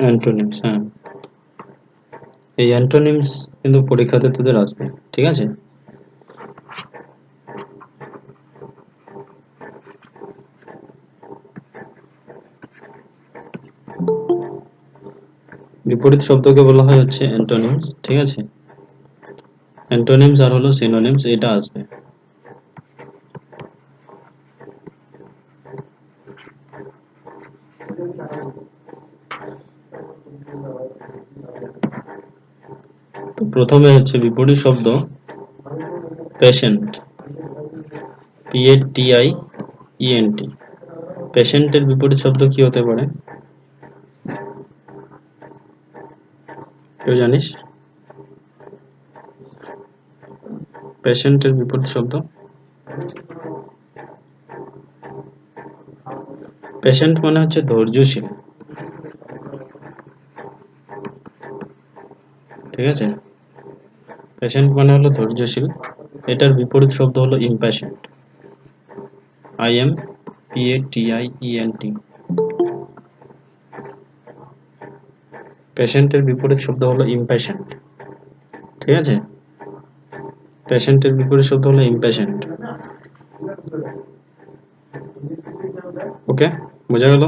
Antonyms, হ্যাঁ, এই antonyms কিন্তু পরীক্ষাতে তোদের আসবে, ঠিক আছে? বিপরীত শব্দকে বলা হয় হচ্ছে অ্যান্টোনিমস, ঠিক আছে? অ্যান্টোনিমস আর হলো সিনোনিমস, এটা আসবে। তো প্রথমে হচ্ছে বিপরীত শব্দ পেশেন্ট, PATIENT। পেশেন্টের বিপরীত শব্দ কি হতে পারে, কেউ জানিস? পেশেন্টের বিপরীত শব্দ, পেশেন্ট মানে হচ্ছে ধৈর্যশীল, ঠিক আছে? পেশেন্ট মানে হলো ধৈর্যশীল, এটার বিপরীত শব্দ হলো ইমপ্যাশেন্ট, IMPATIENT। পেশেন্টের বিপরীত শব্দ হলো ইমপ্যাশেন্ট, ঠিক আছে? পেশেন্টের বিপরীত শব্দ হলো ইমপ্যাশেন্ট। ওকে, বোঝা গেল?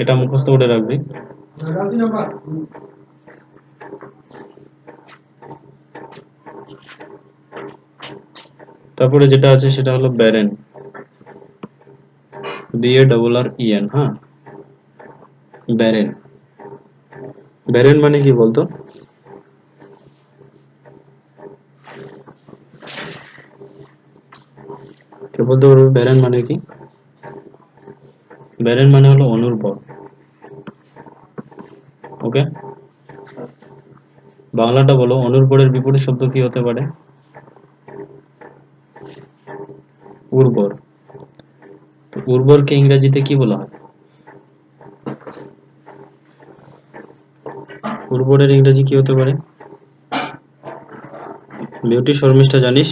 এটা মুখস্থ করে রাখবি। তারপরে যেটা আছে সেটা হলো ব্যারেন, BARREN, হ্যাঁ, ব্যারেন। ব্যারেন মানে কি বলতো? কে বলতে পারবে ব্যারেন মানে কি? ব্যারেন মানে হলো অনুর্বর। ওকে, বাংলাটা বলো, অনুর্বরের বিপরীত শব্দ কি হতে পারে? উর্বর। তো উর্বরকে ইংরেজিতে কি বলা হয়? উর্বরের ইংরেজি কি হতে পারে? বিউটি শর্মিষ্ঠা জানিস?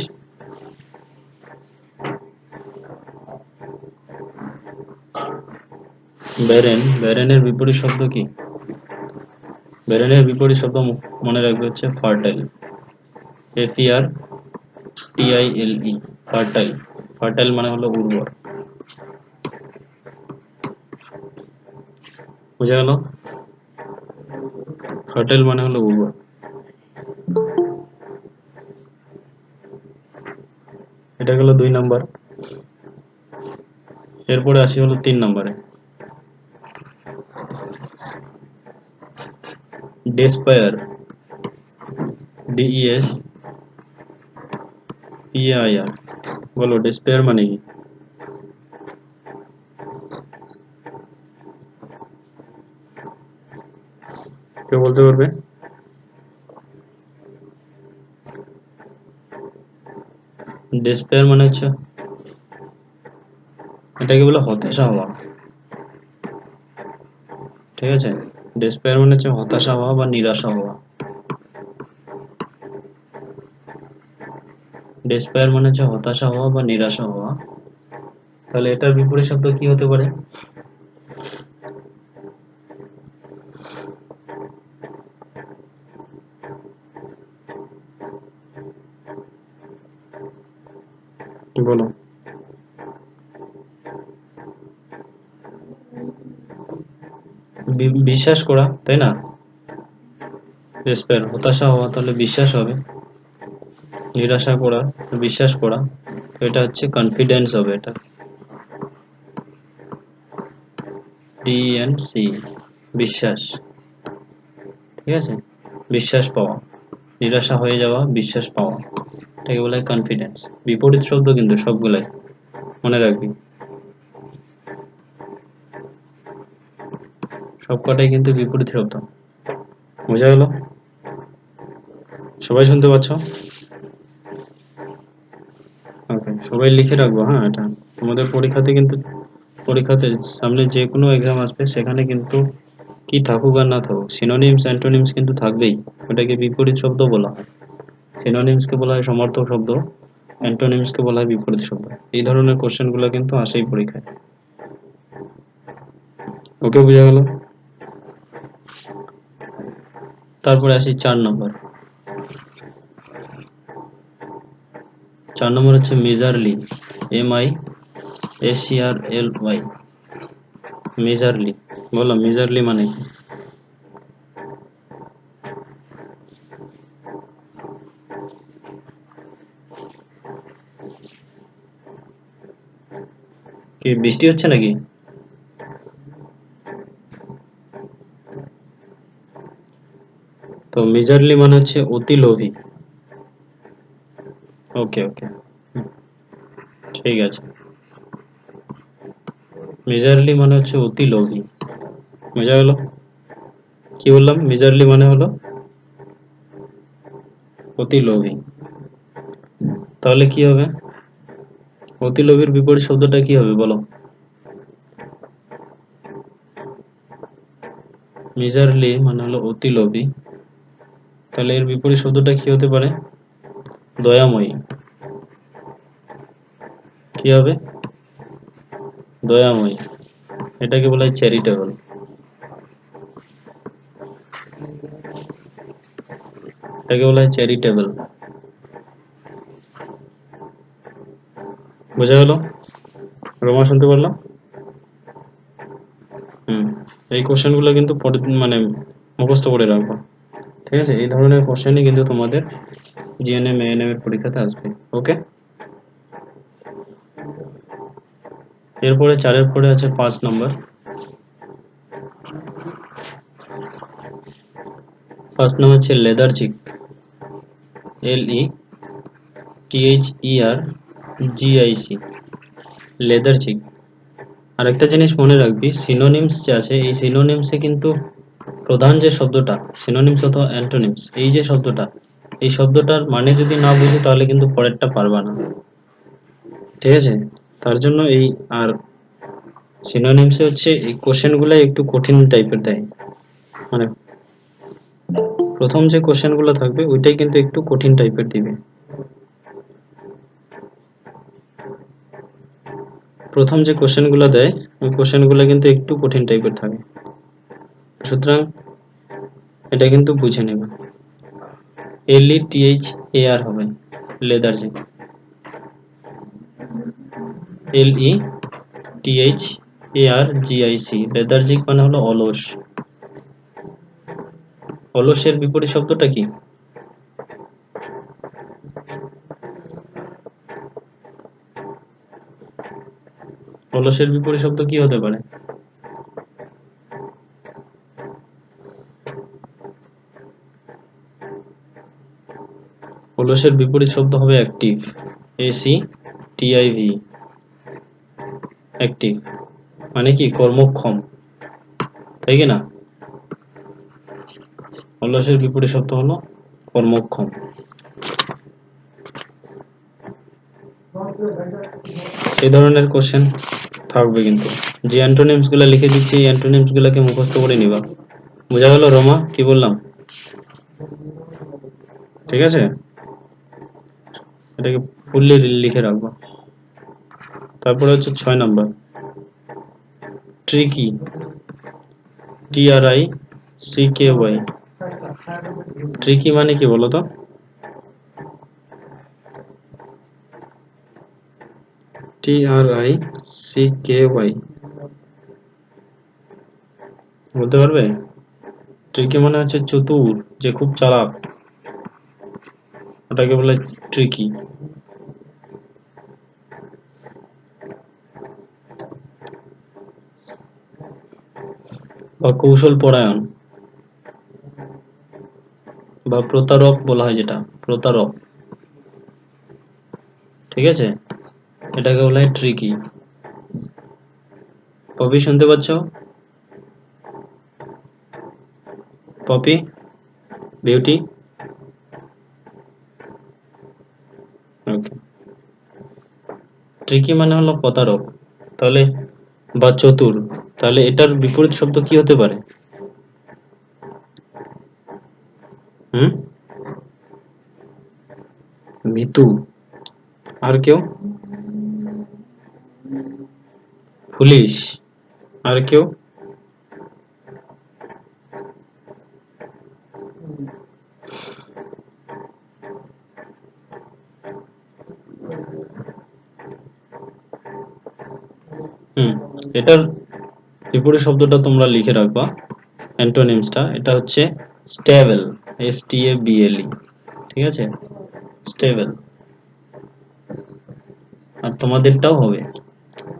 ব্যারেন, ব্যারেনের বিপরীত শব্দ কি? ব্যারেনের বিপরীত শব্দ মনে রাখবে হচ্ছে ফার্টাইল, FERTILE, ফার্টাইল। ফার্টাইল মানে হলো উর্বর, বুঝা গেল? ফার্টাইল মানে হলো উর্বর। এটা গেল 2 নাম্বার। এরপরে আসি হলো 3 নম্বরে, ডেসপায়ার, DESPAIR। বলো ডেসপায়ার মানে কি? কেউ বলতে পারবে? ডেসপায়ার মানে হচ্ছে, এটাকে বলে হতাশা হওয়া, ঠিক আছে? ডেসপায়ার মানে হচ্ছে হতাশা হওয়া বা নিরাশা হওয়া। ডেসপায়ার মানে হচ্ছে হতাশা হওয়া বা নিরাশা হওয়া। তাহলে এটার বিপরীত শব্দ কি হতে পারে? বলো। বিশ্বাস করা, তাই না? ডেসপায়ার হতাশা হওয়া, তাহলে বিশ্বাস হবে। নিরাশা করা, বিশ্বাস করা, তো এটা হচ্ছে কনফিডেন্স হবে। এটা DENC, বিশ্বাস, ঠিক আছে? বিশ্বাস পাওয়া, নিরাশা হয়ে যাওয়া, বিশ্বাস পাওয়া, এটাকে বলা হয় কনফিডেন্স। বিপরীত শব্দ কিন্তু সবগুলাই, মনে রাখবি, সবকটাই কিন্তু বিপরীত শব্দ। বোঝা গেল? সবাই শুনতে পাচ্ছ? ওকে, সবাই লিখে রাখবো, হ্যাঁ। এটা তোমাদের পরীক্ষাতে কিন্তু, পরীক্ষাতে সামনে যে কোনো এক্সাম আসবে সেখানে কিন্তু কি থাকুক আর না থাকুক, সিনোনিমস অ্যান্টোনিমস কিন্তু থাকবেই। ওটাকে বিপরীত শব্দ বলা হয়। সিনোনিমসকে বলা হয় সমার্থক শব্দ, অ্যান্টোনিমসকে বলা হয় বিপরীত শব্দ। এই ধরনের কোশ্চেনগুলো কিন্তু আসেই পরীক্ষায়। ওকে, বোঝা গেল। তারপরে আসি 4 নম্বর। 4 নম্বর হচ্ছে মেজারলি, MISERLY, মেজারলি। বলো মেজারলি মানে কি? কি বৃষ্টি হচ্ছে নাকি? তো মেজারলি মানে হচ্ছে অতি লোভী। ওকে ওকে, ঠিক আছে। মেজারলি মানে হচ্ছে অতি লোভী, বোঝা গেল? কি বললাম? মেজারলি মানে হলো অতি লোভী। তাহলে কি হবে? অতি লোভীর বিপরীত শব্দটা কি হবে বলো? মেজারলি মানে হলো অতি লোভী, তাহলে এর বিপরীত শব্দটা কি হতে পারে? দয়াময়ী। কি হবে? দয়াময়ী। এটাকে বলা হয় চ্যারিটেবল। এটাকে বলা হয় চ্যারিটেবল। বোঝা গেল? রোমা, শুনতে পারলাম? হুম। এই কোশ্চেনগুলো কিন্তু মানে মুখস্থ করে রাখবো, ঠিক আছে? এই ধরনের কোশ্চেনই কিন্তু তোমাদের জিএনএম এএনএম এর পরীক্ষাতে আসবে। ওকে, এরপরে 4-এর পরে আছে 5 নম্বর। 5 নম্বর হচ্ছে লেদারজিক, LETHERGIC, লেদারজিক। আর একটা জিনিস মনে রাখবি, সিনোনিমস যে আছে, এই সিনোনিমসে কিন্তু প্রধান যে শব্দটা, সিনোনিমস অথবা অ্যান্টোনিমস, এই যে শব্দটা, এই শব্দটার মানে যদি না বুঝো তাহলে কিন্তু পরেরটা পারবা না, ঠিক আছে? তার জন্য এই, আর সিনোনিমসে হচ্ছে এই কোশ্চেনগুলো একটু কঠিন টাইপের দেয়, মানে প্রথম যে কোশ্চেনগুলো থাকবে ওইটাই কিন্তু একটু কঠিন টাইপের দিবে। প্রথম যে কোশ্চেনগুলো দেয় ওই কোশ্চেনগুলো কিন্তু একটু কঠিন টাইপের থাকে, সুতরাং এটা কিন্তু বুঝে নেবে। LETHAR হবে লেদারজিক, LETHARGIC, লেদারজিক মানে হলো অলস। অলসের বিপরীত শব্দটা কি? অলসের বিপরীত শব্দ কি হতে পারে? অলসের বিপরীত শব্দ হবে অ্যাক্টিভ, ACTIV, অ্যাক্টিভ মানে কি? কর্মক্ষম, তাই কি না? অলসের বিপরীত শব্দ হলো কর্মক্ষম। এই ধরনের কোশ্চেন থাকবে কিন্তু। যে অ্যান্টোনিমস গুলা লিখে দিচ্ছি এই অ্যান্টোনিমস গুলাকে মুখস্থ করে নিবা। বোঝা গেল রমা, কি বললাম? ঠিক আছে, এটাকে ফুললি লিখে রাখবো। তারপরে হচ্ছে 6 নম্বর, ট্রিকি, TRICKY। ট্রিকি মানে কি বলো তো? TRICKY বলতে পারবে? ট্রিকি মানে হচ্ছে চতুর, যে খুব চালাক, ওটাকে বলে ট্রিকি। বা কৌশল পরায়ণ, বা প্রতারক বলা হয়, যেটা প্রতারক, ঠিক আছে? এটাকে বলা হয় ট্রিকি। পপি, শুনতে পাচ্ছ? পপি, বিউটি, ওকে। ট্রিকি মানে হলো প্রতারক, তাহলে বা চতুর, তাহলে এটার বিপরীত শব্দ কি হতে পারে? হুম, ভীতু। আর কেউ? ফুলিশ। আর কেউ? এটার বিপরীত শব্দটা তোমরা লিখে রাখবা, অ্যান্টোনিমসটা। এটা হচ্ছে স্টেবল, STABLE, ঠিক আছে, স্টেবল। আর তোমাদেরটাও হবে,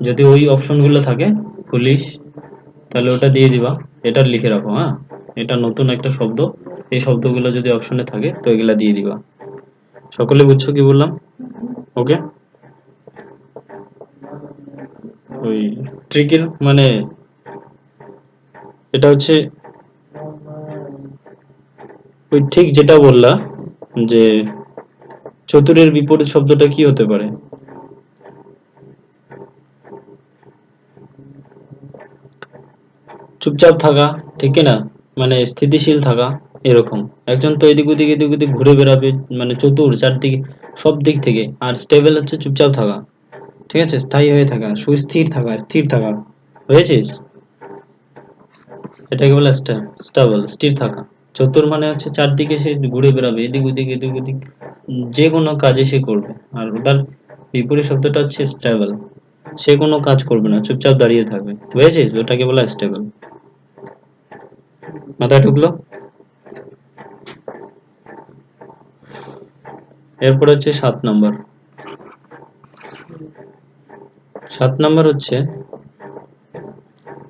যদি ওই অপশনগুলো থাকে পুলিশ, তাহলে ওটা দিয়ে দিবা। এটা লিখে রাখো, হ্যাঁ, এটা নতুন একটা শব্দ, এই শব্দগুলো যদি অপশনে থাকে তো এগুলা দিয়ে দিবা। সকলে বুঝছো কি বললাম? ওকে। ওই ট্রিকের মানে এটা হচ্ছে ওই ঠিক যেটা বললা যে চতুরের বিপরীত শব্দটা কি হতে পারে? চুপচাপ থাকা, ঠিক না? মানে স্থিতিশীল থাকা, এরকম। একজন তো এদিক ওদিক এদিক ওদিক ঘুরে বেড়াবে, মানে চতুর চারদিকে সব দিক থেকে। আর স্টেবল হচ্ছে চুপচাপ থাকা, ঠিক আছে, স্থায়ী হয়ে থাকা, সুস্থির থাকা, স্থির থাকা। হয়েছিস? এটাকে বলে স্টেবল, স্থির থাকা। চতুর মানে হচ্ছে চারদিকে সে ঘুরে বেড়াবে, এদিক ওদিক এদিক ওদিক, যে কোনো কাজে সে করবে। আর ওটার বিপরীত শব্দটা হচ্ছে স্টেবল, সে কোনো কাজ করবে না, চুপচাপ দাঁড়িয়ে থাকবে। বুঝেছিস? ওটাকে বলা স্টেবল। মাথায় ঢুকলো? এরপর হচ্ছে 7 নম্বর। 7 নম্বর হচ্ছে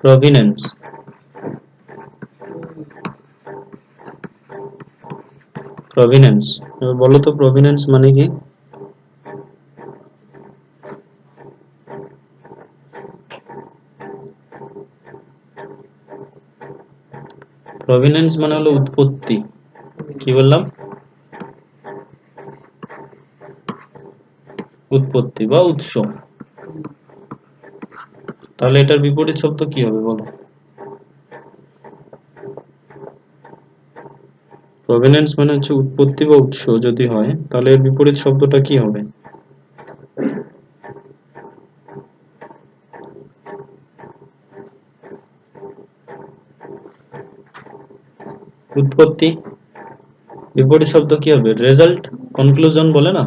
প্রভিনেন্স। প্রভিনেন্স, এবার বলো তো প্রভিনেন্স মানে কি? প্রভিনেন্স মানে হলো উৎপত্তি। কি বললাম? উৎপত্তি বা উৎস। তাহলে এটার বিপরীত শব্দ কি হবে বলো? প্রভিনেন্স মানে হচ্ছে উৎপত্তি বা উৎস যদি হয়, তাহলে এর বিপরীত শব্দটা কি হবে? উৎপত্তি, বিপরীত শব্দ কি হবে? রেজাল্ট, কনক্লুশন বলে না?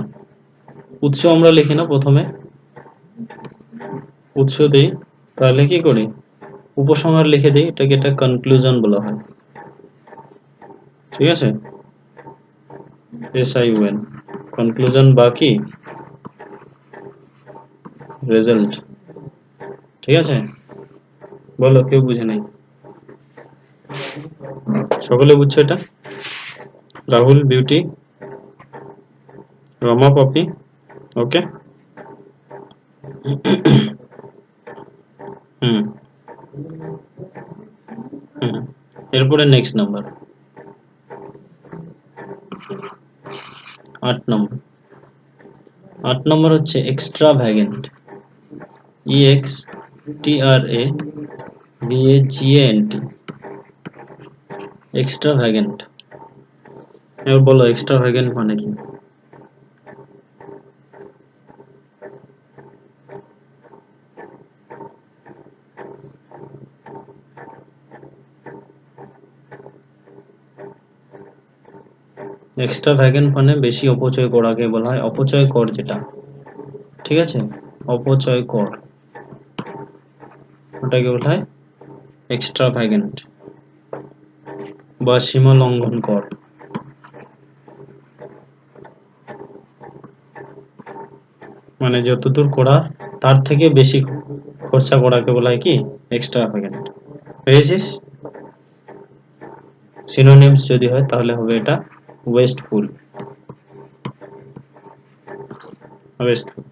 উৎস আমরা লিখি না প্রথমে, উৎস দিই, তাহলে কি করি? উপসংহার লিখে দিই, এটাকে একটা কনক্লুশন বলা হয়, ঠিক আছে, SION, কনক্লুশন বা কি রেজাল্ট, ঠিক আছে। বলো, কেউ বুঝে নাই? সকলে বুঝছো এটা? রাহুল, বিউটি, রমা, পপি, ওকে। হুম হুম। এরপরে নেক্সট নাম্বার, 8 নম্বর। 8 নম্বর হচ্ছে এক্সট্রাভ্যাগেন্ট, EXTRAVAGANT, এক্সট্রাভ্যাগেন্ট। এবার বলো এক্সট্রাভ্যাগেন্ট মানে কি? এক্সট্রাভ্যাগেন্ট মানে বেশি অপচয় করাকে বলা হয়, অপচয় কর যেটা, ঠিক আছে, অপচয় কর, ওটাকে বলা হয় এক্সট্রাভ্যাগেন্ট বা সীমা লঙ্ঘন কর। মানে যতদূর করা তার থেকে বেশি খরচা করাকে বলা হয় কি এক্সট্রাভ্যাগেন্ট। পেয়েছিস? সিনোনিমস যদি হয় তাহলে হবে এটা ওয়েস্টফুল। ওয়েস্টফুল,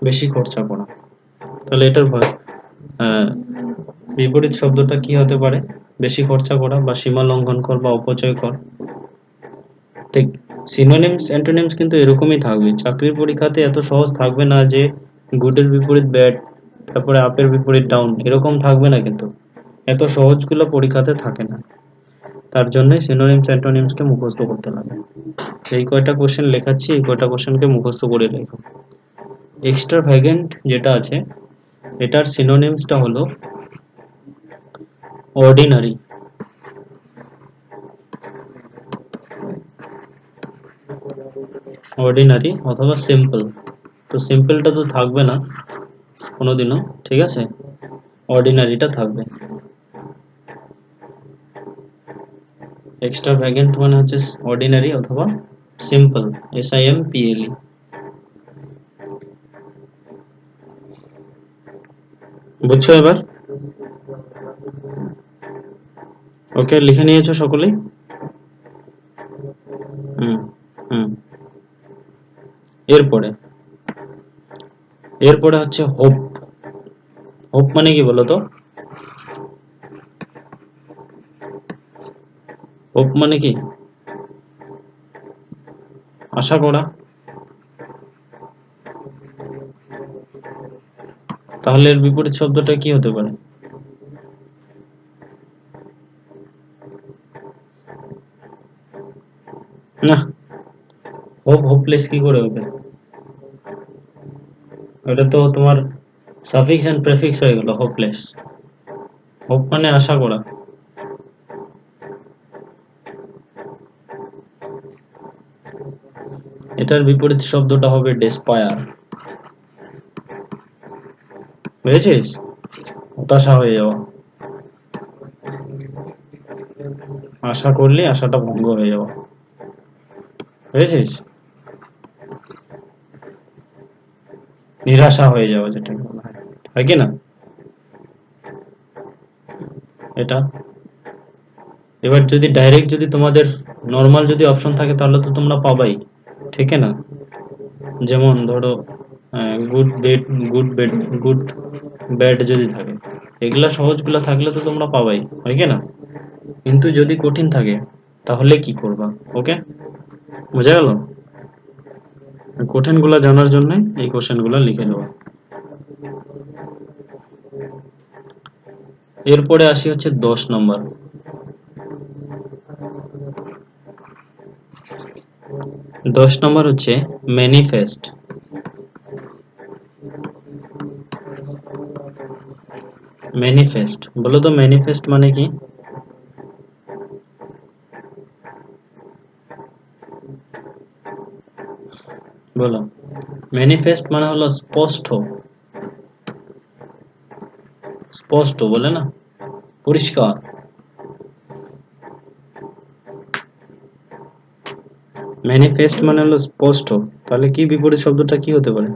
বেশি খরচা করা। তাহলে এটার আহ, বিপরীত শব্দটা কি হতে পারে? বেশি খরচা করা বা সীমা লঙ্ঘন কর বা অপচয় কর। ঠিক, সিনোনিমস অ্যান্টোনিমস কিন্তু এরকমই থাকবে। চাকরির পরীক্ষাতে এত সহজ থাকবে না যে গুডের বিপরীত ব্যাড, তারপরে আপের বিপরীত ডাউন, এরকম থাকবে না কিন্তু। এত সহজগুলো পরীক্ষাতে থাকে না। তার জন্যই সিনোনিমস অ্যান্টোনিমসকে মুখস্থ করতে লাগে। এই কয়টা কোশ্চেন লেখাচ্ছি, এই কয়টা কোশ্চেনকে মুখস্থ করে লেখো। এক্সট্রাভ্যাগেন্ট যেটা আছে, এটার সিনোনিমসটা হলো অর্ডিনারি। অর্ডিনারি অথবা সিম্পল। তো সিম্পলটা তো থাকবে না, কোনোদিনও, ঠিক আছে, অর্ডিনারিটা থাকবে। এক্সট্রা ভ্যাগেন্ট মানে হচ্ছে অর্ডিনারি অথবা সিম্পল, SIMPLE। বুঝছো এবার? ওকে, লিখে নিয়েছো সকলেই? হুম হুম। এরপরে এরপরে হচ্ছে হোপ। হোপ মানে কি বলো তো? হোপ মানে কি? আশা করা। তাহলে এর বিপরীত শব্দটা কি হতে পারে? না, হোপ হোপলেস কি করে হবে? ওটা তো তোমার সাফিক্স এন্ড প্রেফিক্স হয়ে গেল, হোপলেস। হোপ মানে আশা করা। এটার বিপরীত শব্দটা হবে ডেসপায়ার। বুঝেছিস? হতাশা হয়ে যাওয়া। আশা করলে আশাটা ভঙ্গ হয়ে যাওয়া। বুঝেছিস? নিরাশা হয়ে যাওয়া যেটাকে বলা হয়, হয় কি না? এটা এবার যদি ডাইরেক্ট যদি তোমাদের নর্মাল যদি অপশন থাকে তাহলে তো তোমরা পাবাই, ঠিক না? যেমন ধরো good bed, good bed, good bad যদি থাকে, এগুলা সহজগুলা থাকলে তো তোমরা পাবাই, হয় কি না? কিন্তু যদি কঠিন থাকে তাহলে কি করবা? ওকে, বোঝা গেল? কঠিন গুলা জানার জন্য এই কোশ্চেন গুলা লিখে নেওয়া। এরপরে আসি হচ্ছে 10 নম্বর। 10 নম্বর হচ্ছে ম্যানিফেস্ট। ম্যানিফেস্ট বলো তো, ম্যানিফেস্ট মানে কি? বলো। ম্যানিফেস্ট মানে হলো স্পষ্ট। স্পষ্ট বলে না, পরিষ্কার। ম্যানিফেস্ট মানে হলো স্পষ্ট। তাহলে কি বিপরীত শব্দটা কি হতে পারে?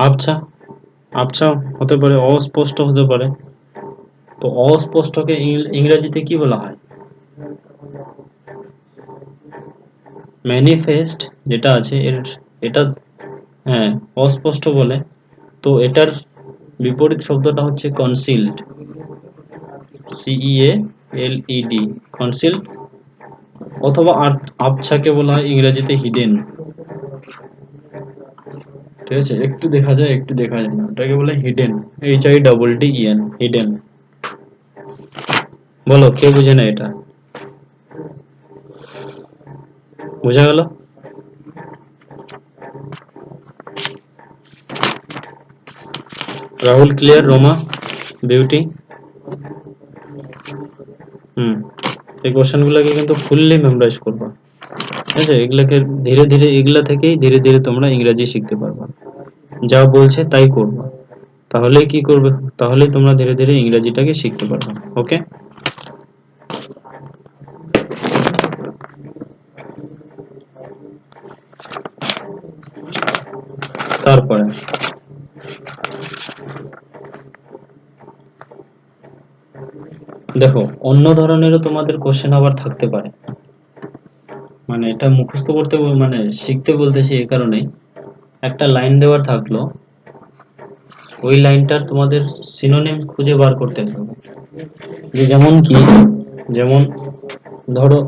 আবছা। আবছা হতে পারে, অস্পষ্ট হতে পারে। তো অস্পষ্টকে ইংরেজিতে কি বলা হয়? ম্যানিফেস্ট যেটা আছে এটা, হ্যাঁ, অস্পষ্ট বলে। তো এটার বিপরীত শব্দটা হচ্ছে কনসিল্ড। CEALED, concealed. অথবা আবছাকে বলা হয় ইংরেজিতে হিডেন। ঠিক আছে, একটু দেখা যায় একটু দেখা যায় না, ওটাকে বলে হিডেন। HIDDEN, hidden. বলো, কে বুঝে না এটা? বোঝা গেল? রাহুল ক্লিয়ার? রোমা, বিউটি? হুম। এই কোশ্চেন গুলাকে কিন্তু ফুললি মেমোরাইজ করবা, ঠিক আছে? এগুলাকে ধীরে ধীরে, এগুলা থেকেই ধীরে ধীরে তোমরা ইংরেজি শিখতে পারবা। যা বলছে তাই করবা, তাহলেই কি করবে, তাহলেই তোমরা ধীরে ধীরে ইংরেজিটাকে শিখতে পারবে। ওকে, তারপরে দেখো, অন্য ধরনেরও তোমাদের কোশ্চেন আবার থাকতে পারে। মানে এটা মুখস্থ করতে মানে শিখতে বলতেছি এই কারণেই, একটা লাইন দেওয়ার থাকলো, ওই লাইনটার তোমাদের সিনোনিম খুঁজে বার করতে হবে। যে যেমন কি, যেমন ধরো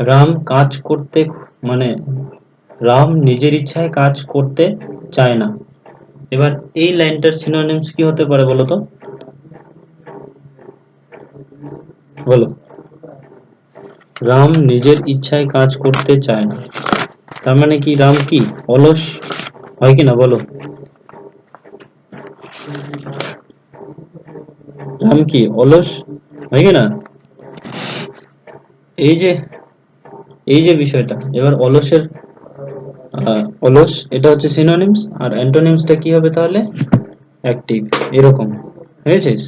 রাম কাজ করতে, মানে রাম নিজের ইচ্ছায় কাজ করতে চায় না। এবার এই লাইনটার সিনোনিমস কি হতে পারে বলো তো? বলো। রাম নিজের ইচ্ছায় কাজ করতে চায় না, তার মানে কি রাম কি অলস, হয় কি না বলো? রাম কি অলস, হয় কি না? এই যে এই যে বিষয়টা। এবার অলসের অলস এটা হচ্ছে সিনোনিমস, আর অ্যান্টোনিমসটা কি হবে তাহলে? অ্যাক্টিভ। এরকম হয়েছিস?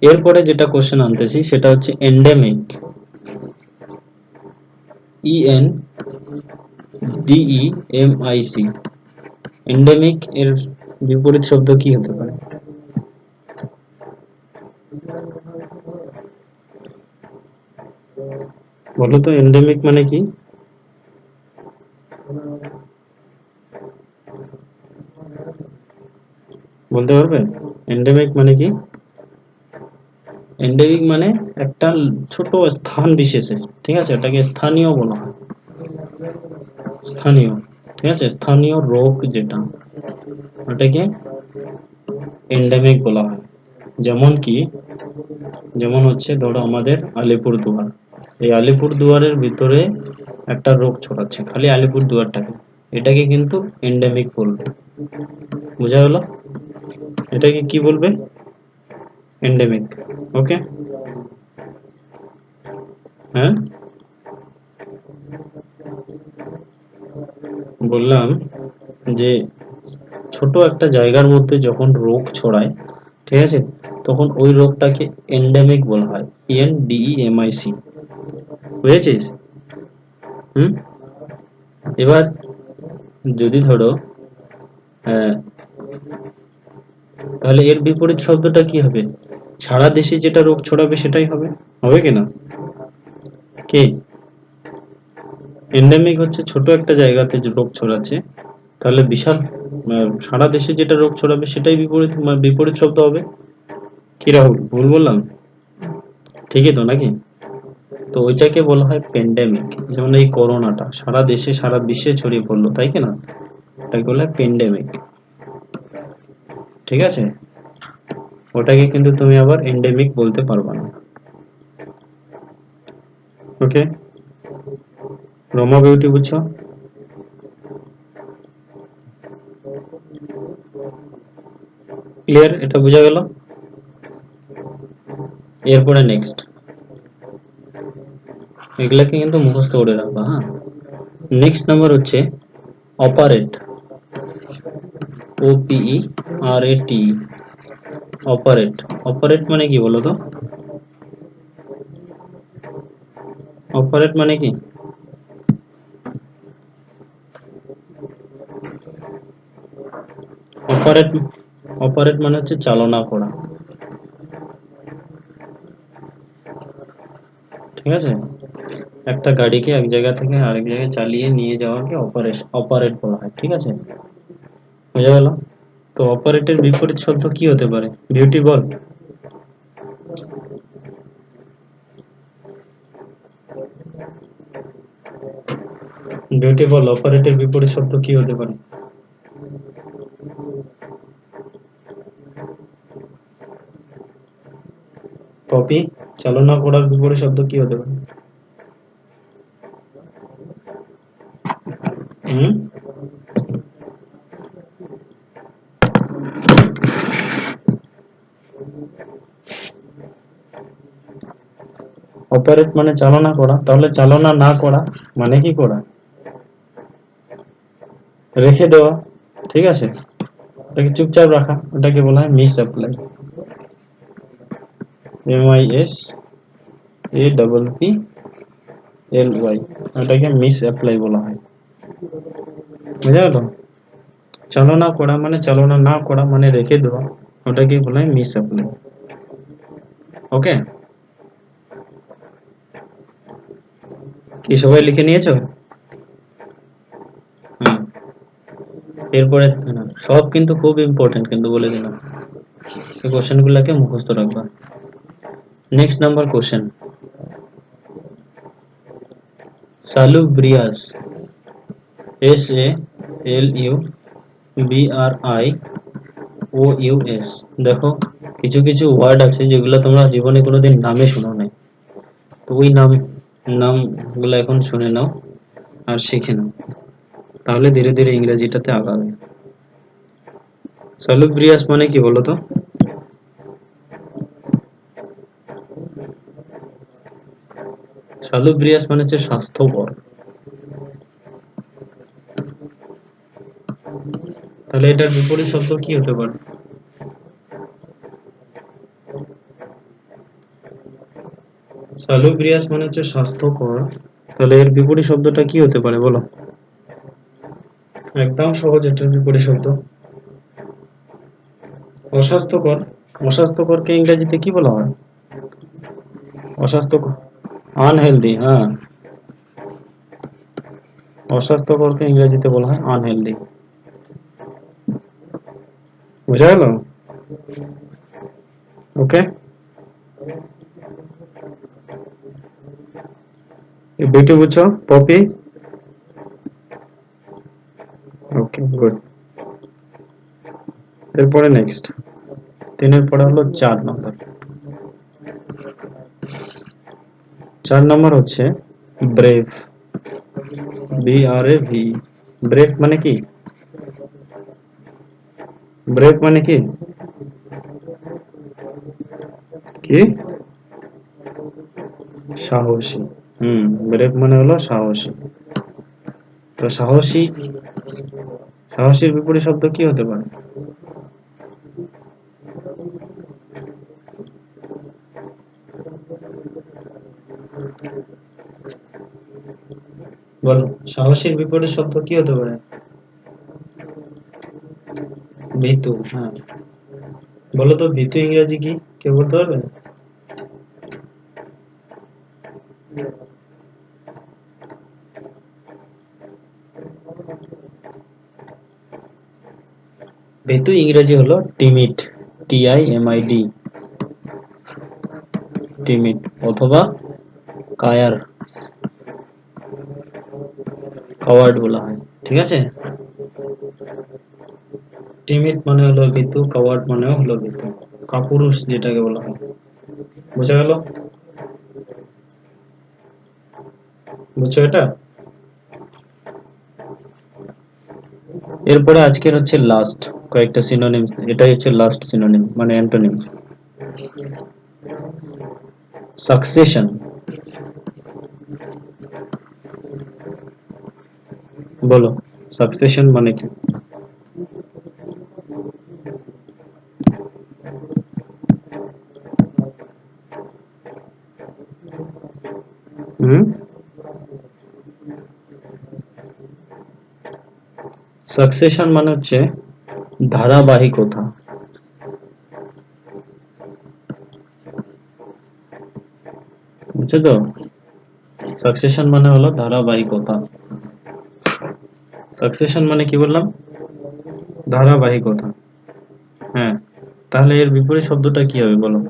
এরপরে যেটা কোশ্চেন আনতেছি সেটা হচ্ছে এন্ডেমিক। ENDEMIC, এন্ডেমিক এর বিপরীত শব্দ কি হতে পারে? বলো তো এন্ডেমিক মানে কি? বলতে পারবে এন্ডেমিক মানে কি? এন্ডেমিক মানে একটা ছোট স্থান বিশেষে, ঠিক আছে, এটাকে স্থানীয় বলা হয়। স্থানীয়, ঠিক আছে, স্থানীয় রোগ যেটা, ওটাকে এন্ডেমিক বলা হয়। যেমন কি, যেমন হচ্ছে ধরো আমাদের আলিপুরদুয়ার, এই আলিপুরদুয়ারের ভিতরে একটা রোগ ছড়াচ্ছে খালি আলিপুরদুয়ারটাকে, এটাকে কিন্তু এন্ডেমিক বলবে। বোঝা গেল? এটাকে কি বলবে? এন্ডেমিক। ওকে। হ্যাঁ, বললাম যে ছোট একটা জায়গার মধ্যে যখন রোগ ছড়ায়, ঠিক আছে, তখন ওই রোগটাকে এন্ডেমিক বলা হয়। ENDEMIC। বুঝেছিস? হুম। এবার যদি ধরো আহ, তাহলে এর বিপরীত শব্দটা কি হবে? সারা দেশে যেটা রোগ ছড়াবে সেটাই হবে, হবে কিনা? কি? এন্ডেমিক হচ্ছে ছোট একটা জায়গাতে যে রোগ ছড়াচ্ছে, তাহলে বিশাল সারা দেশে যেটা রোগ ছড়াবে সেটাই বিপরীত বিপরীত শব্দ হবে। কি রাহুল, ভুল বললাম? ঠিকই তো নাকি? তো ওইটাকে বলা হয় প্যান্ডেমিক। যেমন এই করোনাটা সারা দেশে সারা বিশ্বে ছড়িয়ে পড়লো, তাই কি না? ওটাকে বলা হয় প্যান্ডেমিক। ঠিক আছে, ওটাকে কিন্তু তুমি আবার এন্ডেমিক বলতে পারবা না। ওকে, রমা বিউটি বুঝছো? ক্লিয়ার? এটা বোঝা গেল? এরপরে নেক্সট, এগুলাকে কিন্তু মুখস্থ করে রাখবা, হ্যাঁ। নেক্সট নাম্বার হচ্ছে অপারেট। OPERAT, operate. অপারেট মানে কি বলো তো? অপারেট মানে কি? অপারেট, অপারেট মানে হচ্ছে চালনা করা, ঠিক আছে, একটা গাড়িকে এক জায়গা থেকে আরেক জায়গায় চালিয়ে নিয়ে যাওয়াকে অপারেট অপারেট বলা হয়, ঠিক আছে, বোঝা গেল? তো অপারেটের বিপরীত শব্দ কি হতে পারে? বিউটি বল। বিউটি বল, অপারেটের বিপরীত শব্দ কি হতে পারে? কপি, চালনা করার বিপরীত শব্দ কি হতে পারে? হুম। অপারেট মানে চালনা করা, তাহলে চালনা না করা মানে কি করা? রেখে দেওয়া, ঠিক আছে, ওটাকে চুপচাপ রাখা, ওটাকে বলা হয় মিস অ্যাপ্লাই। MISAPPLY, ওটাকে মিস অ্যাপ্লাই বলা হয়। বুঝা গেল? চালনা করা মানে চালনা না করা মানে রেখে দেওয়া, ওটাকে বলা হয় মিস অ্যাপ্লাই। ওকে, কি সবাই লিখে নিয়েছো? হুম। এরপরে সব কিন্তু খুব ইম্পর্টেন্ট, কিন্তু বলে দিলাম, এই কোশ্চেন গুলাকে মুখস্থ রাখবা। Next number question, salubrious, SALUBRIOUS। দেখো, কিছু কিছু ওয়ার্ড আছে যেগুলো তোমরা জীবনে কোনোদিন নামে শোনো নাই, তো ওই নাম গুলো এখন শুনে নাও আর শিখে নাও, তাহলে ধীরে ধীরে ইংরেজিটাতে আগাবে। সালুব্রিয়াস মানে কি বলো তো? সালুব্রিয়াস মানে হচ্ছে স্বাস্থ্যকর। তাহলে এটার বিপরীত শব্দ কি হতে পারে? সালুব্রিয়াস মানে হচ্ছে স্বাস্থ্যকর, তাহলে এর বিপরীত শব্দটা কি হতে পারে বলো? একদম সহজ, এটার বিপরীত শব্দ অস্বাস্থ্যকর। অস্বাস্থ্যকরকে ইংরেজিতে কি বলা হয়? অস্বাস্থ্যকর, আনহেলদি। হ্যাঁ, অস্বাস্থ্যকরকে ইংরেজিতে বলা হয় আনহেলদি। বুঝা গেল? ওকে, বিউটি বুঝছো? পপি? ওকে, গুড। এরপরে নেক্সট, তিনের পরে হলো 4 নম্বর। 4 নম্বর হচ্ছে ব্রেভ। BRAV। ব্রেভ মানে কি? ব্রেভ মানে কি? কি? সাহসী। ব্রেভ মানে হলো সাহসী। তো সাহসী, সাহসীর বিপরীত শব্দ কি হতে পারে? বলো, সাহসীর বিপরীত শব্দ কি হতে পারে? ভীতু। হ্যাঁ, বলো তো ভীতু ইংরেজি কি, কেউ বলতে পারবে? ভীতু ইংরেজি হলো টিমিড। TIMID, টিমিড, অথবা কায়ার, কাওয়ার্ড বলা হয়। ঠিক আছে, টিমিড মানে হলো ভীতু, কাওয়ার্ড মানে হলো ভীতু, কাপুরুষ যেটাকে বলা হয়। বুঝা গেল? বুঝছো এটা? এরপরে আজকের হচ্ছে লাস্ট কয়েকটা সিনোনিমস, এটাই হচ্ছে লাস্ট সিনোনিম মানে অ্যান্টোনিমস। সাকসেশন। বলো, সাকসেশন মানে কি? হুম, সাকসেশন মানে হচ্ছে ধারাবাহিকতা। বুঝছো তো? সাকসেশন মানে হলো ধারাবাহিকতা। সাকসেশন মানে কি বললাম? ধারাবাহিকতা। হ্যাঁ, তাহলে এর বিপরীত শব্দটা কি হবে বলো?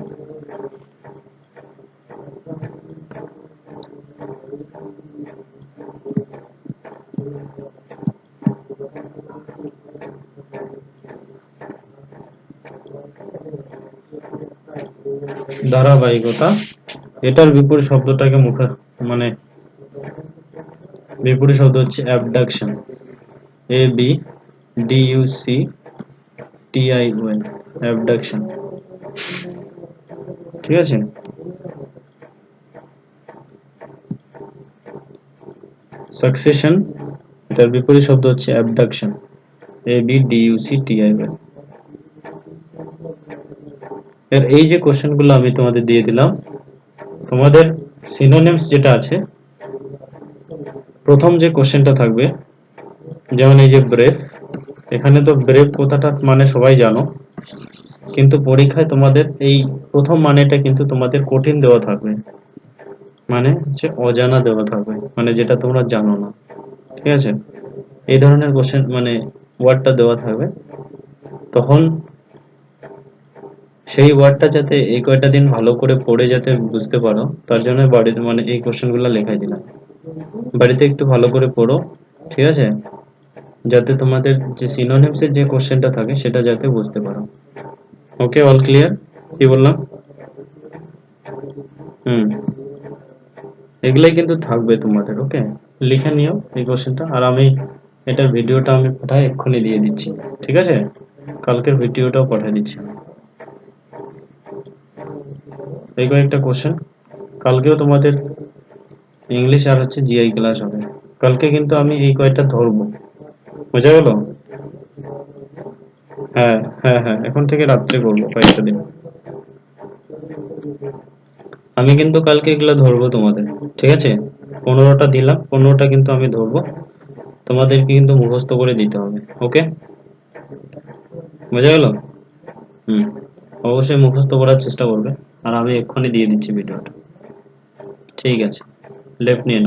ধারাবাহিকতা, এটার বিপরীত শব্দটাকে মুখে মানে বিপরীত শব্দ হচ্ছে অ্যাবডাকশন। ABDUCTION, abduction. ঠিক আছে, সাকসেশন, এটার বিপরীত শব্দ হচ্ছে অ্যাবডাকশন। ABDUCTION। এর এই যে কোশ্চেন গুলো আমি তোমাদের দিয়ে দিলাম, তোমাদের সিনোনিমস যেটা আছে, প্রথম যে কোশ্চেনটা থাকবে, যেমন এই যে ব্রেভ, এখানে তো ব্রেভ কথাটা মানে সবাই জানো, কিন্তু পরীক্ষায় তোমাদের এই প্রথম মানেটা কিন্তু তোমাদের কঠিন দেওয়া থাকবে, মানে হচ্ছে অজানা দেওয়া থাকবে, মানে যেটা তোমরা জানো না। ঠিক আছে, এই ধরনের কোশ্চেন মানে ওয়ার্ডটা দেওয়া থাকবে, তখন সেই ওয়ার্ডটা যাতে এই কয়টা দিন ভালো করে পড়ে যাতে বুঝতে পারো, তার জন্য বাড়িতে মানে এই কোশ্চেনগুলো লেখাই দিলাম। বাড়িতে একটু ভালো করে পড়ো। ঠিক আছে, যাতে তোমাদের যে সিনোনিমসের যে কোশ্চেনটা থাকে সেটা যাতে বুঝতে পারো। ওকে, অল ক্লিয়ার? কি বললাম? হুম, এগুলাই কিন্তু থাকবে তোমাদের। ওকে, লিখে নিও এই কোশ্চেনটা, আর আমি এটার ভিডিওটা আমি পাঠাই এক্ষুনি দিয়ে দিচ্ছি। ঠিক আছে, কালকের ভিডিওটাও পাঠিয়ে দিচ্ছি। এই কয়েকটা কোশ্চেন কালকেও তোমাদের ইংলিশ আর হচ্ছে জিআই ক্লাস হবে। কালকে কিন্তু আমি এই কয়টা ধরবো, বোঝা গেল? হ্যাঁ, হ্যাঁ, হ্যাঁ, এখন থেকে রাত্রে করবো কয়েকটা দিন। আমি কিন্তু কালকে এগুলো ধরবো তোমাদের, ঠিক আছে? 15টা দিলাম, 15টা কিন্তু আমি ধরবো, তোমাদেরকে কিন্তু মুখস্থ করে দিতে হবে। ওকে, বোঝা গেল? হুম, অবশ্যই মুখস্থ করার চেষ্টা করবে। আর আমি এক্ষুনি দিয়ে দিচ্ছি ভিডিওটা। ঠিক আছে, লেফট নিয়ে নাও।